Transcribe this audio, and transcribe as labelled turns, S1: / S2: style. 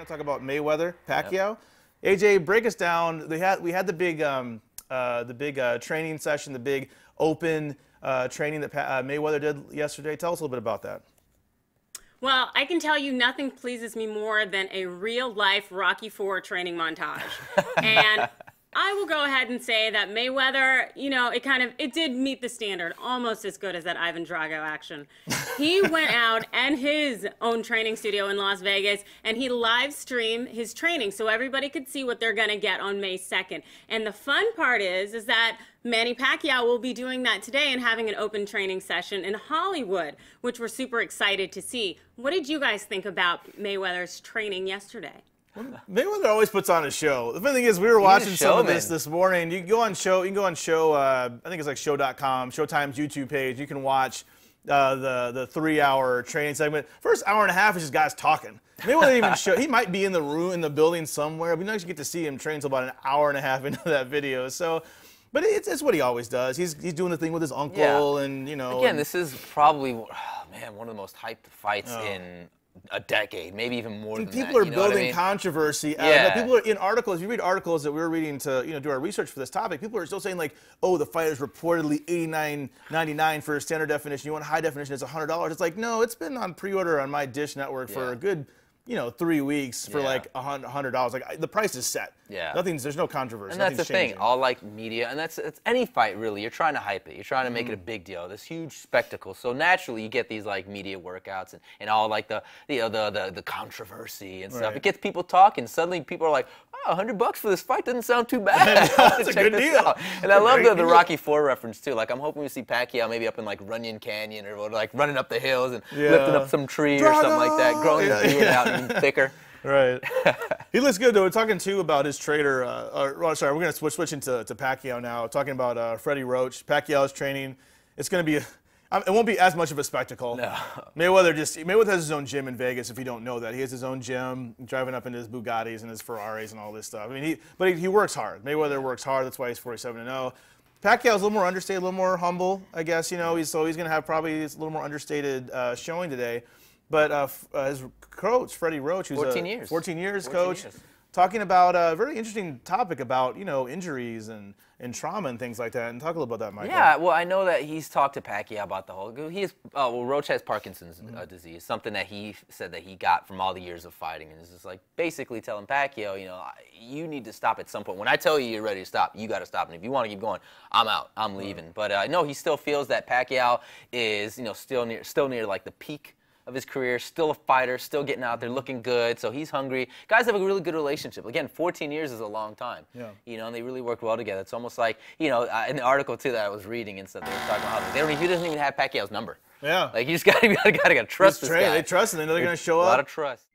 S1: going to talk about Mayweather, Pacquiao. Yep. AJ, break us down. We had the big training session, the big open training that Mayweather did yesterday. Tell us a little bit about that.
S2: Well, I can tell you nothing pleases me more than a real-life Rocky IV training montage. And I will go ahead and say that Mayweather, you know, it did meet the standard, almost as good as that Ivan Drago action. He went out and his own training studio in Las Vegas, and he live streamed his training so everybody could see what they're going to get on May 2nd. And the fun part is that Manny Pacquiao will be doing that today and having an open training session in Hollywood, which we're super excited to see. What did you guys think about Mayweather's training yesterday?
S1: Mayweather always puts on a show. The funny thing is, we were watching some of this morning. You can go on show. I think it's like show.com, Showtime's YouTube page. You can watch the 3-hour training segment. First hour and a half is just guys talking. Mayweather didn't even show. He might be in the room, in the building somewhere. We don't actually get to see him train until about an hour and a half into that video. So, but it's what he always does. He's doing the thing with his uncle, and you know.
S3: Again, this is probably one of the most hyped fights in a decade, maybe even more than that.
S1: People are building controversy. People are in articles. You read articles that we were reading to do our research for this topic. People are still saying like, oh, the fight is reportedly $89.99 for standard definition. You want high definition? It's $100. It's like, no, it's been on pre-order on my Dish Network for a good 3 weeks for like $100. Like the price is set.
S3: Yeah.
S1: There's no controversy.
S3: And that's the
S1: changing.
S3: thing. All like media, and it's any fight really. You're trying to hype it. You're trying to make it a big deal. This huge spectacle. So naturally, you get these like media workouts and all like the controversy and stuff.
S1: Right.
S3: It gets people talking. Suddenly, people are like, oh, $100 for this fight doesn't sound too bad.
S1: That's a good deal.
S3: And I love the Rocky IV reference too. Like I'm hoping we see Pacquiao maybe up in like Runyon Canyon or like running up the hills and lifting up some tree or something like that, growing his beard out and thicker.
S1: Right. He looks good, though. We're talking, too, about his trainer. We're going to switch into Pacquiao now. Talking about Freddie Roach. Pacquiao's training. It's going to be it won't be as much of a spectacle.
S3: No.
S1: Mayweather has his own gym in Vegas, if you don't know that. He has his own gym, driving up in his Bugattis and his Ferraris and all this stuff. I mean, he works hard. Mayweather works hard. That's why he's 47-0. Pacquiao's a little more understated, a little more humble, I guess. He's going to have probably a little more understated showing today. But his coach, Freddie Roach, who's 14 years coach, talking about a very interesting topic about injuries and trauma and things like that. And talk a little about that, Michael.
S3: Yeah, well, I know that he's talked to Pacquiao about the whole. Roach has Parkinson's disease, something that he said that he got from all the years of fighting, and it's just like basically telling Pacquiao, you need to stop at some point. When I tell you you're ready to stop, you got to stop, and if you want to keep going, I'm out, I'm leaving. But I know he still feels that Pacquiao is still near like the peak of his career, still a fighter, still getting out there, looking good, so he's hungry. Guys have a really good relationship. Again, 14 years is a long time. Yeah. And they really worked well together. It's almost like, in the article too that I was reading and stuff, they were talking about how he doesn't even have Pacquiao's number.
S1: Yeah.
S3: Like you just gotta trust this guy.
S1: They trust him. They know they're gonna show up.
S3: A lot of trust.